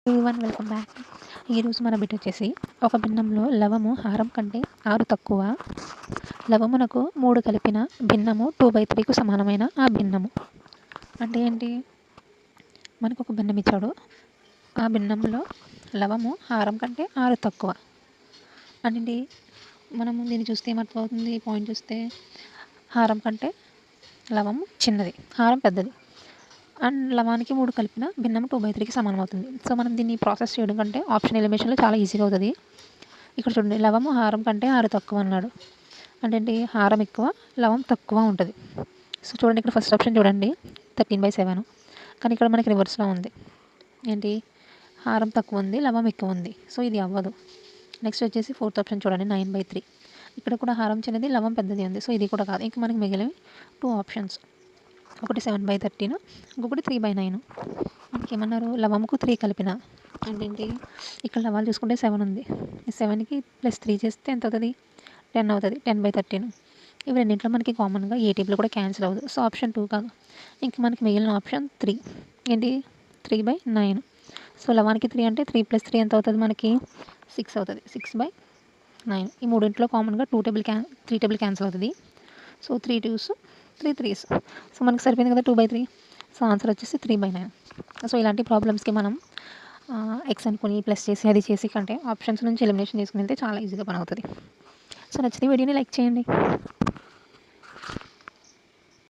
Everyone welcome back. ఈరోజు మన bit వచ్చేసి ఒక భిన్నంలో లవము హారం కంటే 6 తక్కువ, లవమునకు 3 కలిపిన భిన్నము 2/3కు సమానమైన ఆ భిన్నము అంటే ఏంటి? మనకు ఒక భిన్నం ఇచ్చాడు, ఆ భిన్నంలో లవము హారం కంటే 6 తక్కువ అంటే మనము దీన్ని చూస్తే ఏమర్థమవుతుంది? పాయింట్ చూస్తే హారం కంటే లవము చిన్నది, హారం పెద్దది అండ్ లవానికి 3 కలిపిన భిన్నం 2/3కి సమానం అవుతుంది. సో మనం దీన్ని ప్రాసెస్ చేయడం కంటే ఆప్షన్ ఎలిమినేషన్లో చాలా ఈజీగా అవుతుంది. ఇక్కడ చూడండి, లవము హారం కంటే 6 తక్కువ అన్నాడు అంటే ఏంటి? హారం ఎక్కువ, లవం తక్కువ ఉంటుంది. సో చూడండి, ఇక్కడ ఫస్ట్ ఆప్షన్ చూడండి 13/7, కానీ ఇక్కడ మనకి రివర్స్లో ఉంది. ఏంటి? హారం తక్కువ ఉంది, లవం ఎక్కువ ఉంది. సో ఇది అవ్వదు. నెక్స్ట్ వచ్చేసి ఫోర్త్ ఆప్షన్ చూడండి 9/3, ఇక్కడ కూడా హారం చిన్నది, లవం పెద్దది ఉంది. సో ఇది కూడా కాదు. ఇంకా మనకి మిగిలినవి 2 ఆప్షన్స్, ఒకటి 7/13, ఇంకొకటి 3/9. ఇంకేమన్నారు? లవంకు 3 కలిపిన అంటే ఏంటి? ఇక్కడ లవాలు చూసుకుంటే 7 ఉంది, ఈ 7కి +3 చేస్తే ఎంత అవుతుంది? 10 అవుతుంది. 10/13. ఇవి రెండింటిలో మనకి కామన్గా ఏ టేబుల్ కూడా క్యాన్సిల్ అవ్వదు. సో ఆప్షన్ 2 కాదు. ఇంక మనకి మిగిలిన ఆప్షన్ 3. ఏంటి? 3/9. సో లవానికి 3 అంటే 3 + 3 ఎంత అవుతుంది? మనకి 6 అవుతుంది. 6/9. ఈ మూడింటిలో కామన్గా 3 టేబుల్ క్యాన్సిల్ అవుతుంది. So 3 2s 3 3s. సో మనకి సరిపోయింది కదా 2/3. సో ఆన్సర్ వచ్చేసి 3/9. సో ఇలాంటి ప్రాబ్లమ్స్కి మనం ఎక్స్ అనుకుని ప్లస్ చేసి అది చేసి కంటే ఆప్షన్స్ నుంచి ఎలిమినేషన్ చేసుకుని వెళ్తే చాలా ఈజీగా పని అవుతుంది. సో నచ్చితే వీడియోని లైక్ చేయండి.